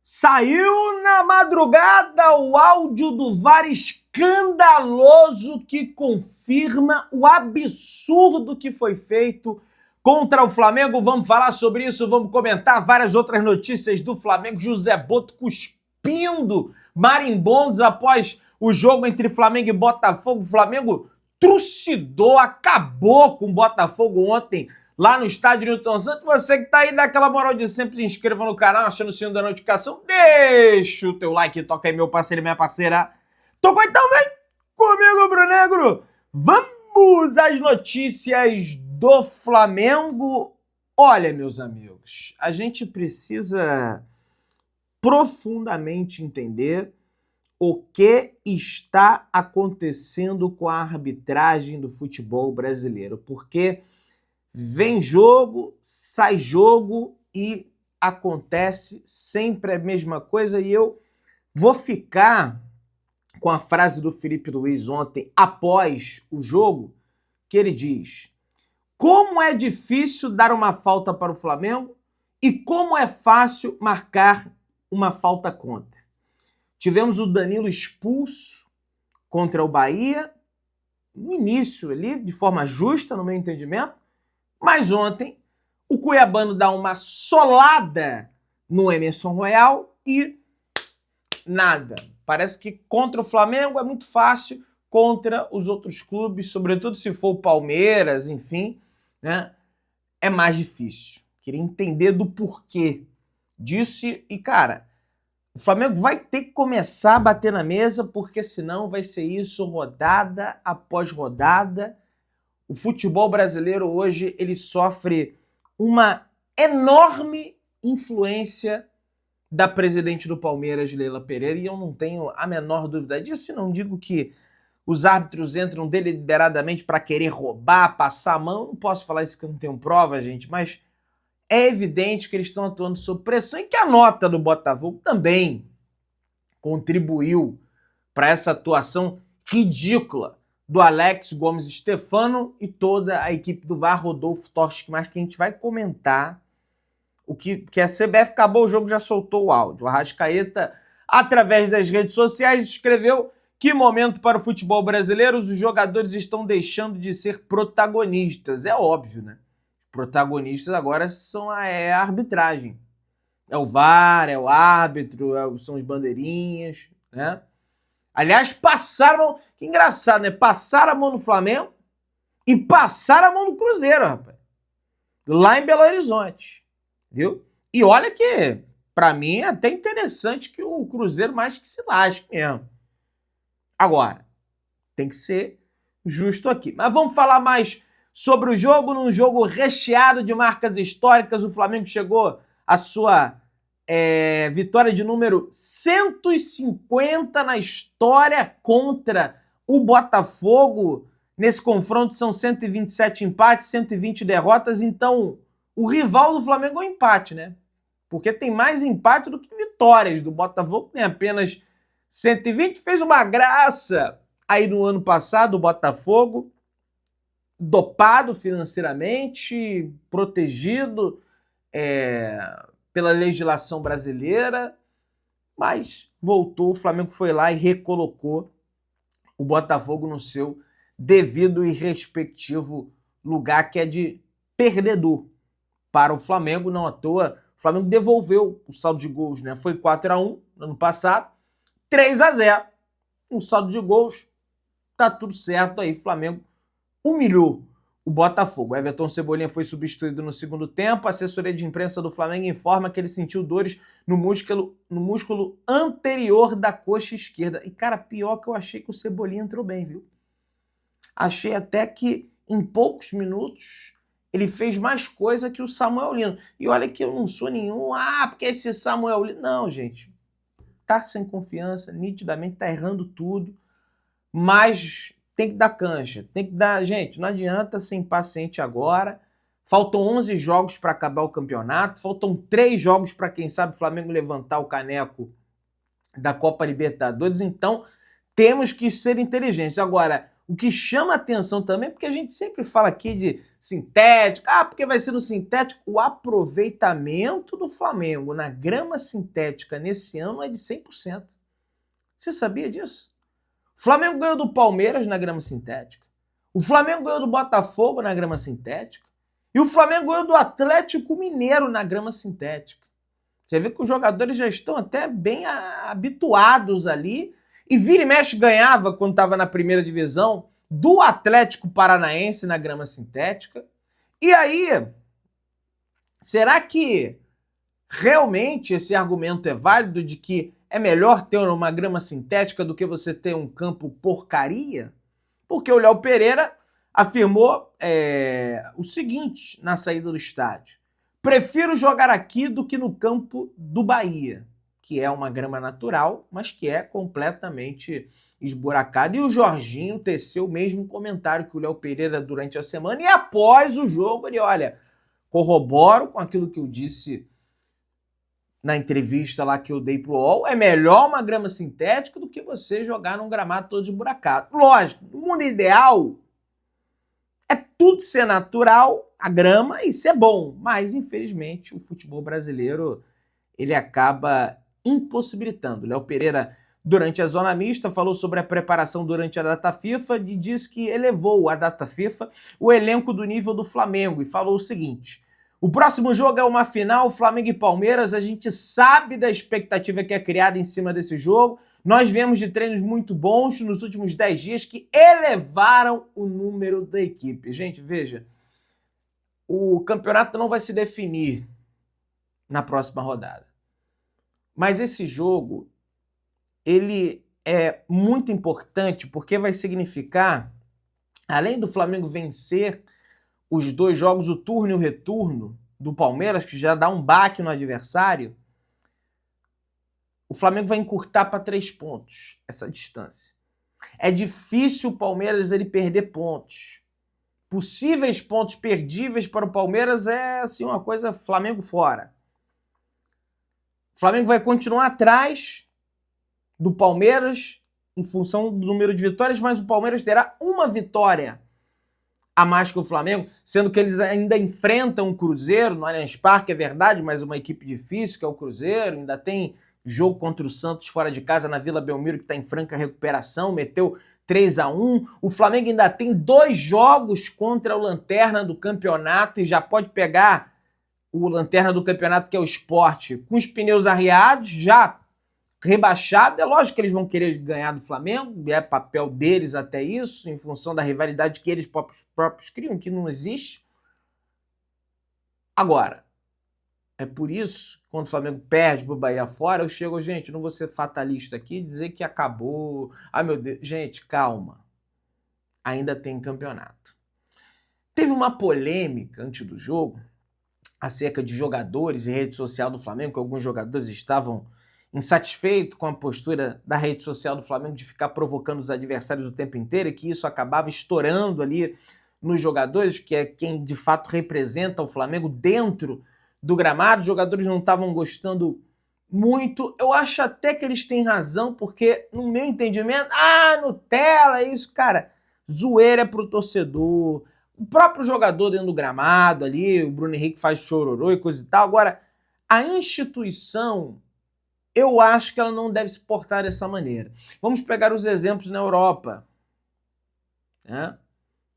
Saiu na madrugada o áudio do VAR escandaloso que confirma o absurdo que foi feito contra o Flamengo. Vamos falar sobre isso, vamos comentar várias outras notícias do Flamengo. José Boto cuspindo marimbondos após o jogo entre Flamengo e Botafogo. O Flamengo trucidou, acabou com o Botafogo ontem lá no estádio Newton Santos. Você que tá aí, dá aquela moral de sempre, se inscreva no canal, achando o sininho da notificação, deixa o teu like, toca aí meu parceiro e minha parceira. Tocou então, vem comigo, Brunegro. Vamos às notícias do Flamengo. Olha, meus amigos, a gente precisa profundamente entender o que está acontecendo com a arbitragem do futebol brasileiro, porque vem jogo, sai jogo e acontece sempre a mesma coisa. E eu vou ficar com a frase do Felipe Luiz ontem, após o jogo, que ele diz: como é difícil dar uma falta para o Flamengo e como é fácil marcar uma falta contra. Tivemos o Danilo expulso contra o Bahia, no início ali, de forma justa, no meu entendimento, mas ontem o cuiabano dá uma solada no Emerson Royal e nada. Parece que contra o Flamengo é muito fácil, contra os outros clubes, sobretudo se for o Palmeiras, enfim, né, é mais difícil. Queria entender do porquê disso e, cara, o Flamengo vai ter que começar a bater na mesa, porque senão vai ser isso rodada após rodada. O futebol brasileiro hoje ele sofre uma enorme influência da presidente do Palmeiras, Leila Pereira, e eu não tenho a menor dúvida disso, e não digo que os árbitros entram deliberadamente para querer roubar, passar a mão, não posso falar isso que eu não tenho prova, gente, mas é evidente que eles estão atuando sob pressão e que a nota do Botafogo também contribuiu para essa atuação ridícula do Alex Gomes Stefano e toda a equipe do VAR, Rodolfo Torres, mas que a gente vai comentar o que a CBF acabou o jogo, já soltou o áudio. O Arrascaeta, através das redes sociais, escreveu: que momento para o futebol brasileiro, os jogadores estão deixando de ser protagonistas. É óbvio, né? Protagonistas agora são a arbitragem. É o VAR, é o árbitro, são os bandeirinhas, né? Aliás, passaram, que engraçado, né? Passaram a mão no Flamengo e passaram a mão no Cruzeiro, rapaz. Lá em Belo Horizonte, viu? E olha que, pra mim, é até interessante que o Cruzeiro mais que se lasque mesmo. Agora, tem que ser justo aqui. Mas vamos falar mais sobre o jogo, num jogo recheado de marcas históricas. O Flamengo chegou à sua vitória de número 150 na história contra o Botafogo. Nesse confronto são 127 empates, 120 derrotas. Então, o rival do Flamengo é o empate, né? Porque tem mais empate do que vitórias. Do Botafogo tem apenas 120. Fez uma graça aí no ano passado o Botafogo, dopado financeiramente, protegido pela legislação brasileira, mas voltou, o Flamengo foi lá e recolocou o Botafogo no seu devido e respectivo lugar, que é de perdedor para o Flamengo. Não à toa, o Flamengo devolveu o saldo de gols, né? Foi 4-1 no ano passado, 3-0. Um saldo de gols, tá tudo certo aí, o Flamengo humilhou o Botafogo. O Everton Cebolinha foi substituído no segundo tempo. A assessoria de imprensa do Flamengo informa que ele sentiu dores no músculo anterior da coxa esquerda. E, cara, pior que eu achei que o Cebolinha entrou bem, viu? Achei até que em poucos minutos ele fez mais coisa que o Samuel Lino. E olha que eu não sou nenhum, porque esse Samuel Lino... Não, gente. Tá sem confiança, nitidamente tá errando tudo. Mas tem que dar cancha, tem que dar... Gente, não adianta ser impaciente agora. Faltam 11 jogos para acabar o campeonato, faltam 3 jogos para, quem sabe, o Flamengo levantar o caneco da Copa Libertadores. Então, temos que ser inteligentes. Agora, O que chama atenção também, porque a gente sempre fala aqui de sintético, porque vai ser no sintético, o aproveitamento do Flamengo na grama sintética nesse ano é de 100%. Você sabia disso? O Flamengo ganhou do Palmeiras na grama sintética. O Flamengo ganhou do Botafogo na grama sintética. E o Flamengo ganhou do Atlético Mineiro na grama sintética. Você vê que os jogadores já estão até bem habituados ali. E vira e mexe ganhava, quando estava na primeira divisão, do Atlético Paranaense na grama sintética. E aí, será que realmente esse argumento é válido de que é melhor ter uma grama sintética do que você ter um campo porcaria? Porque o Léo Pereira afirmou o seguinte na saída do estádio: prefiro jogar aqui do que no campo do Bahia, que é uma grama natural, mas que é completamente esburacada. E o Jorginho teceu o mesmo comentário que o Léo Pereira durante a semana, e após o jogo ele, olha, corroboro com aquilo que eu disse na entrevista lá que eu dei pro UOL, é melhor uma grama sintética do que você jogar num gramado todo esburacado. Lógico, no mundo ideal é tudo ser natural, a grama, e ser bom, mas infelizmente o futebol brasileiro ele acaba impossibilitando. Léo Pereira, durante a zona mista, falou sobre a preparação durante a data FIFA e disse que elevou a data FIFA o elenco do nível do Flamengo e falou o seguinte: o próximo jogo é uma final, Flamengo e Palmeiras, a gente sabe da expectativa que é criada em cima desse jogo. Nós viemos de treinos muito bons nos últimos 10 dias que elevaram o número da equipe. Gente, veja, o campeonato não vai se definir na próxima rodada. Mas esse jogo, ele é muito importante porque vai significar, além do Flamengo vencer os dois jogos, o turno e o retorno do Palmeiras, que já dá um baque no adversário, o Flamengo vai encurtar para 3 pontos essa distância. É difícil o Palmeiras ele perder pontos. Possíveis pontos perdíveis para o Palmeiras é assim uma coisa, Flamengo fora. O Flamengo vai continuar atrás do Palmeiras em função do número de vitórias, mas o Palmeiras terá uma vitória a mais que o Flamengo, sendo que eles ainda enfrentam o Cruzeiro no Allianz Parque, é verdade, mas uma equipe difícil que é o Cruzeiro, ainda tem jogo contra o Santos fora de casa na Vila Belmiro, que está em franca recuperação, meteu 3-1. O Flamengo ainda tem 2 jogos contra o Lanterna do campeonato e já pode pegar o Lanterna do campeonato, que é o Sport, com os pneus arriados, já rebaixado. É lógico que eles vão querer ganhar do Flamengo, é papel deles até isso, em função da rivalidade que eles próprios criam, que não existe. Agora, é por isso, quando o Flamengo perde pro Bahia fora, eu chego, gente, não vou ser fatalista aqui e dizer que acabou. Ai, meu Deus. Gente, calma. Ainda tem campeonato. Teve uma polêmica antes do jogo acerca de jogadores e rede social do Flamengo, que alguns jogadores estavam insatisfeitos com a postura da rede social do Flamengo de ficar provocando os adversários o tempo inteiro e que isso acabava estourando ali nos jogadores, que é quem de fato representa o Flamengo dentro do gramado. Os jogadores não estavam gostando muito. Eu acho até que eles têm razão, porque no meu entendimento, Nutella, isso, cara, zoeira é pro torcedor. O próprio jogador dentro do gramado ali, o Bruno Henrique faz chororô e coisa e tal. Agora, a instituição, eu acho que ela não deve se portar dessa maneira. Vamos pegar os exemplos na Europa, né?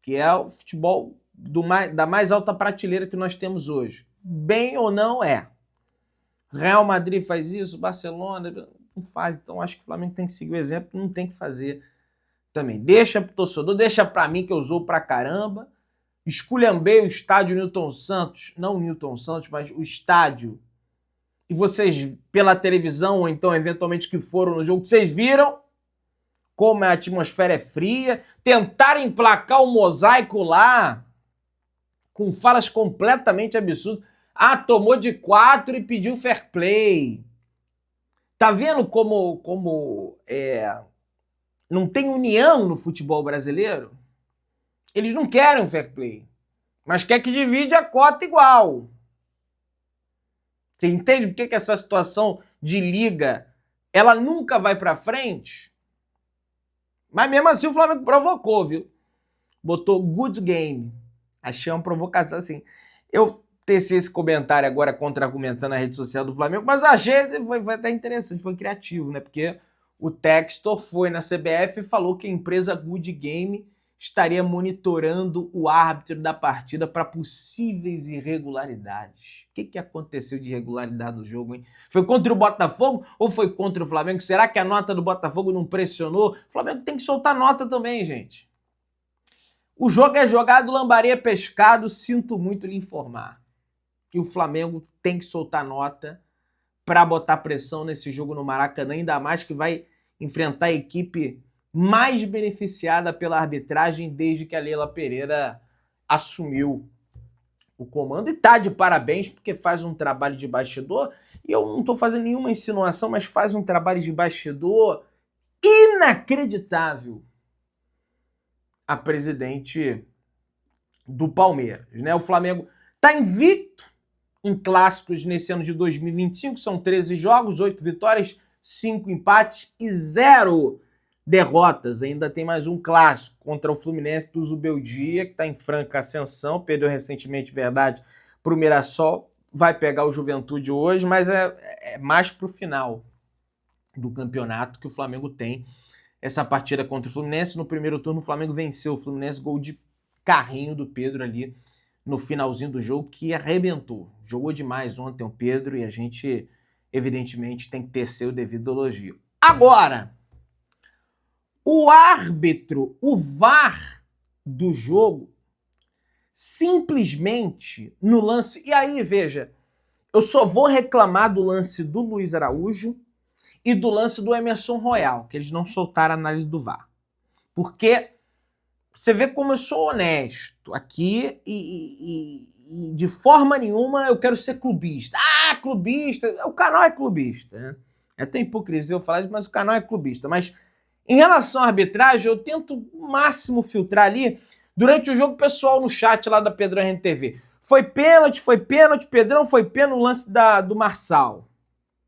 Que é o futebol da mais alta prateleira que nós temos hoje. Bem ou não é. Real Madrid faz isso, Barcelona não faz. Então acho que o Flamengo tem que seguir o exemplo, não tem que fazer também. Deixa pro torcedor, deixa pra mim que eu usou pra caramba. Esculhambei o estádio Newton Santos, não o Newton Santos, mas o estádio. E vocês, pela televisão, ou então eventualmente que foram no jogo, vocês viram como a atmosfera é fria. Tentaram emplacar o mosaico lá com falas completamente absurdas. Tomou de 4 e pediu fair play. Tá vendo como não tem união no futebol brasileiro? Eles não querem um fair play, mas quer que divide a cota igual. Você entende por que essa situação de liga ela nunca vai para frente? Mas mesmo assim o Flamengo provocou, viu? Botou good game. Achei uma provocação assim. Eu teci esse comentário agora contra-argumentando na rede social do Flamengo, mas achei, foi até interessante, foi criativo, né? Porque o Textor foi na CBF e falou que a empresa Good Game estaria monitorando o árbitro da partida para possíveis irregularidades. O que aconteceu de irregularidade no jogo, hein? Foi contra o Botafogo ou foi contra o Flamengo? Será que a nota do Botafogo não pressionou? O Flamengo tem que soltar nota também, gente. O jogo é jogado, lambaria pescado, sinto muito lhe informar que o Flamengo tem que soltar nota para botar pressão nesse jogo no Maracanã, ainda mais que vai enfrentar a equipe mais beneficiada pela arbitragem desde que a Leila Pereira assumiu o comando. E tá de parabéns porque faz um trabalho de bastidor, e eu não estou fazendo nenhuma insinuação, mas faz um trabalho de bastidor inacreditável a presidente do Palmeiras, né? O Flamengo tá invicto em clássicos nesse ano de 2025, são 13 jogos, 8 vitórias, 5 empates e 0 derrotas. Ainda tem mais um clássico contra o Fluminense do Zubeldia, que está em franca ascensão, perdeu recentemente, verdade, para o Mirassol, vai pegar o Juventude hoje, mas é mais para o final do campeonato que o Flamengo tem essa partida contra o Fluminense. No primeiro turno o Flamengo venceu o Fluminense, gol de carrinho do Pedro ali no finalzinho do jogo, que arrebentou. Jogou demais ontem o Pedro e a gente, evidentemente, tem que tecer o devido elogio. Agora, o árbitro, o VAR do jogo, simplesmente no lance... E aí, veja, eu só vou reclamar do lance do Luiz Araújo e do lance do Emerson Royal, que eles não soltaram a análise do VAR. Porque você vê como eu sou honesto aqui e de forma nenhuma eu quero ser clubista. Ah, clubista! O canal é clubista, né? É até hipocrisia eu falar isso, mas o canal é clubista. Mas em relação à arbitragem, eu tento o máximo filtrar ali. Durante o jogo, o pessoal no chat lá da Pedrão RNTV. Foi pênalti, Pedrão foi pênalti no lance do Marçal.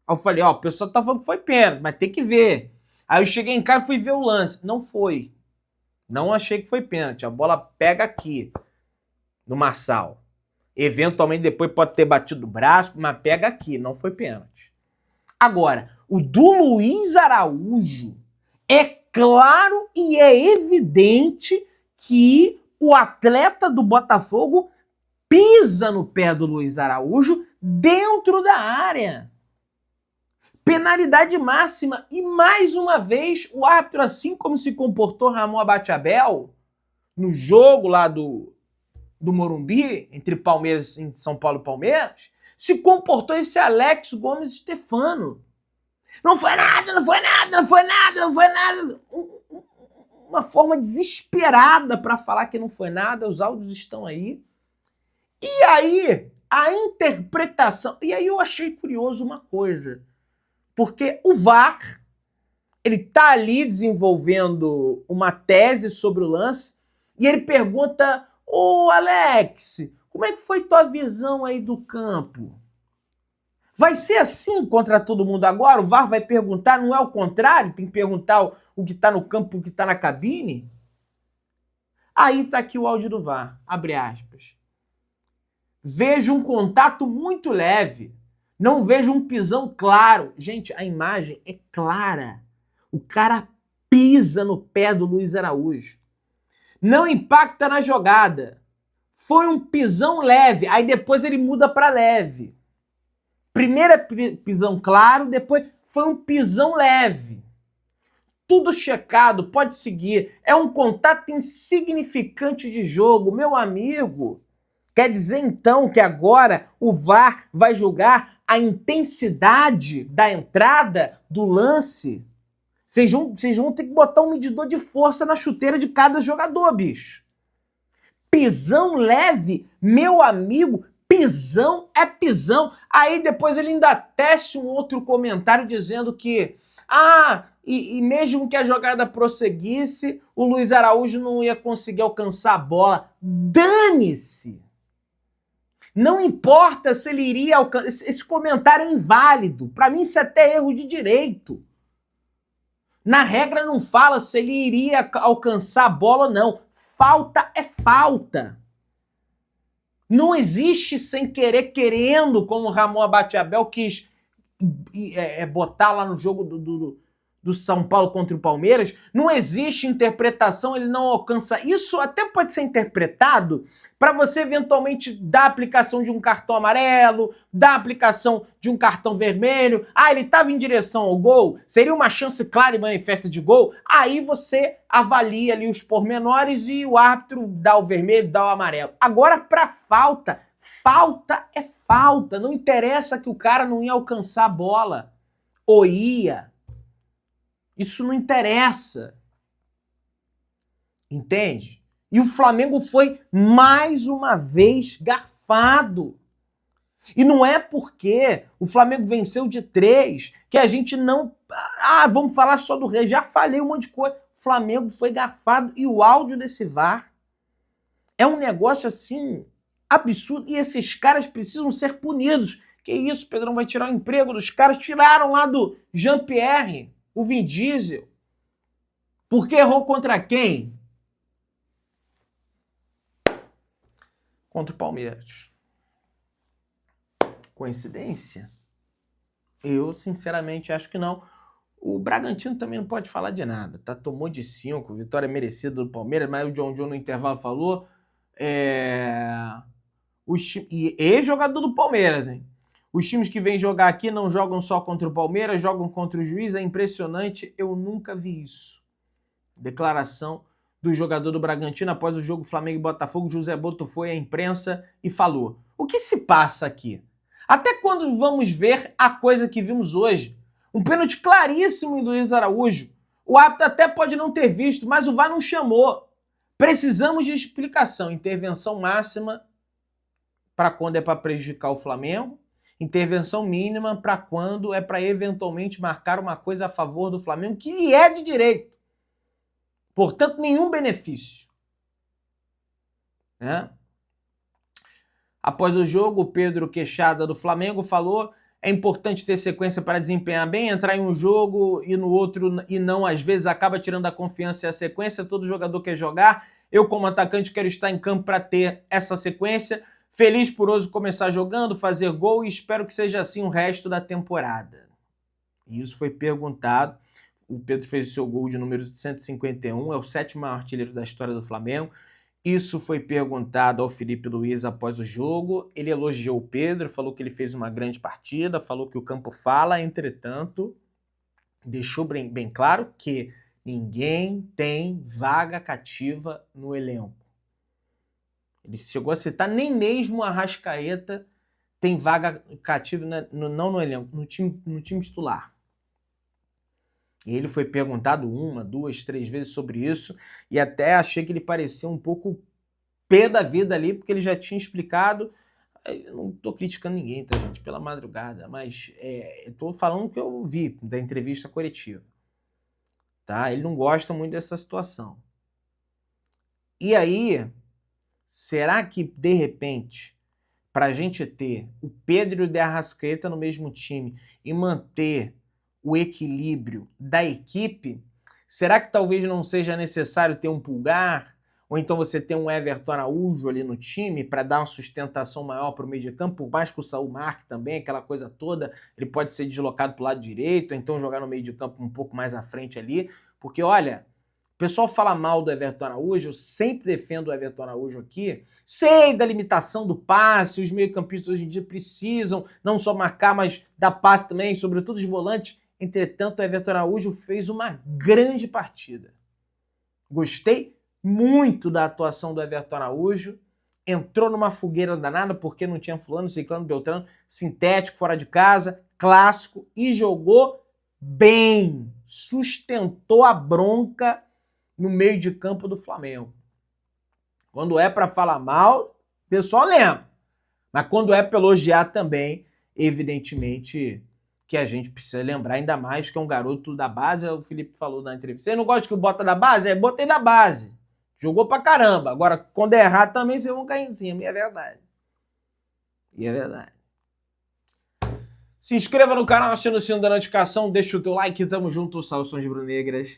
Aí eu falei, ó, o pessoal tá falando que foi pênalti, mas tem que ver. Aí eu cheguei em casa e fui ver o lance. Não foi. Não achei que foi pênalti. A bola pega aqui, no Marçal. Eventualmente depois pode ter batido o braço, mas pega aqui. Não foi pênalti. Agora, o do Luiz Araújo, é claro e é evidente que o atleta do Botafogo pisa no pé do Luiz Araújo dentro da área. Penalidade máxima. E mais uma vez, o árbitro, assim como se comportou Ramon Abateabel no jogo lá do Morumbi, entre Palmeiras e São Paulo e Palmeiras, se comportou esse Alex Gomes Stefano. Não foi nada, não foi nada, não foi nada, não foi nada. Uma forma desesperada para falar que não foi nada, os áudios estão aí. E aí, a interpretação... E aí eu achei curioso uma coisa. Porque o VAR, ele tá ali desenvolvendo uma tese sobre o lance e ele pergunta, ô Alex, como é que foi tua visão aí do campo? Vai ser assim contra todo mundo agora? O VAR vai perguntar, não é o contrário? Tem que perguntar o que tá no campo, o que tá na cabine? Aí tá aqui o áudio do VAR, abre aspas. Vejo um contato muito leve. Não vejo um pisão claro. Gente, a imagem é clara. O cara pisa no pé do Luiz Araújo. Não impacta na jogada. Foi um pisão leve. Aí depois ele muda para leve. Primeiro é pisão claro, depois foi um pisão leve. Tudo checado, pode seguir. É um contato insignificante de jogo. Meu amigo, quer dizer então que agora o VAR vai julgar a intensidade da entrada do lance? Vocês vão ter que botar um medidor de força na chuteira de cada jogador, bicho. Pisão leve, meu amigo, pisão é pisão. Aí depois ele ainda tece um outro comentário dizendo que e mesmo que a jogada prosseguisse, o Luiz Araújo não ia conseguir alcançar a bola. Dane-se! Não importa se ele iria alcançar. Esse comentário é inválido. Para mim, isso é até erro de direito. Na regra não fala se ele iria alcançar a bola ou não. Falta é falta. Não existe sem querer, querendo, como o Ramon Abate-Abel quis botar lá no jogo do São Paulo contra o Palmeiras. Não existe interpretação, ele não alcança. Isso até pode ser interpretado para você eventualmente dar a aplicação de um cartão amarelo, dar a aplicação de um cartão vermelho. Ah, ele estava em direção ao gol, seria uma chance clara e manifesta de gol. Aí você avalia ali os pormenores e o árbitro dá o vermelho, dá o amarelo. Agora, para falta, falta é falta. Não interessa que o cara não ia alcançar a bola. Ou ia. Isso não interessa. Entende? E o Flamengo foi mais uma vez garfado. E não é porque o Flamengo venceu de 3 que a gente não... Ah, vamos falar só do Rei. Já falei um monte de coisa. O Flamengo foi garfado e o áudio desse VAR é um negócio assim absurdo e esses caras precisam ser punidos. Que isso, Pedrão, vai tirar o emprego dos caras? Tiraram lá do Jean-Pierre, o Vin Diesel. Porque errou contra quem? Contra o Palmeiras. Coincidência? Eu, sinceramente, acho que não. O Bragantino também não pode falar de nada. Tá? Tomou de 5, vitória merecida do Palmeiras, mas o John no intervalo falou... E ex-jogador do Palmeiras, hein? Os times que vêm jogar aqui não jogam só contra o Palmeiras, jogam contra o juiz. É impressionante, eu nunca vi isso. Declaração do jogador do Bragantino após o jogo Flamengo e Botafogo. José Boto foi à imprensa e falou: o que se passa aqui? Até quando vamos ver a coisa que vimos hoje? Um pênalti claríssimo em Luiz Araújo. O árbitro até pode não ter visto, mas o VAR não chamou. Precisamos de explicação. Intervenção máxima para quando é para prejudicar o Flamengo. Intervenção mínima para quando é para eventualmente marcar uma coisa a favor do Flamengo, que lhe é de direito. Portanto, nenhum benefício. Né? Após o jogo, o Pedro Queixada do Flamengo falou: é importante ter sequência para desempenhar bem, entrar em um jogo e no outro e não, às vezes acaba tirando a confiança e a sequência. Todo jogador quer jogar. Eu, como atacante, quero estar em campo para ter essa sequência. Feliz por hoje começar jogando, fazer gol e espero que seja assim o resto da temporada. Isso foi perguntado. O Pedro fez o seu gol de número 151, é o 7º maior artilheiro da história do Flamengo. Isso foi perguntado ao Felipe Luiz após o jogo. Ele elogiou o Pedro, falou que ele fez uma grande partida, falou que o campo fala, entretanto, deixou bem claro que ninguém tem vaga cativa no elenco. Ele chegou a citar, nem mesmo o Arrascaeta tem vaga cativa, não no elenco, no time titular. E ele foi perguntado 1, 2, 3 vezes sobre isso, e até achei que ele parecia um pouco pé da vida ali, porque ele já tinha explicado. Eu não estou criticando ninguém, tá, gente, pela madrugada, mas estou falando o que eu vi da entrevista coletiva. Tá? Ele não gosta muito dessa situação. E aí, será que, de repente, para a gente ter o Pedro e o De Arrascaeta no mesmo time e manter o equilíbrio da equipe, será que talvez não seja necessário ter um Pulgar? Ou então você ter um Everton Araújo ali no time para dar uma sustentação maior para o meio de campo, por mais que o Saul marque também, aquela coisa toda, ele pode ser deslocado para o lado direito, ou então jogar no meio de campo um pouco mais à frente ali, porque olha, o pessoal fala mal do Everton Araújo, eu sempre defendo o Everton Araújo aqui, sei da limitação do passe, os meio-campistas hoje em dia precisam não só marcar, mas dar passe também, sobretudo os volantes. Entretanto, o Everton Araújo fez uma grande partida. Gostei muito da atuação do Everton Araújo, entrou numa fogueira danada porque não tinha fulano, ciclano, beltrano, sintético, fora de casa, clássico, e jogou bem, sustentou a bronca no meio de campo do Flamengo. Quando é para falar mal, o pessoal lembra. Mas quando é para elogiar também, evidentemente que a gente precisa lembrar, ainda mais que é um garoto da base. O Felipe falou na entrevista: você não gosta que o bota da base? Botei da base. Jogou pra caramba. Agora, quando é errado também, vocês vão cair em cima. E é verdade. E é verdade. Se inscreva no canal, acione o sino da notificação, deixa o teu like, tamo junto, saudações rubro-negras.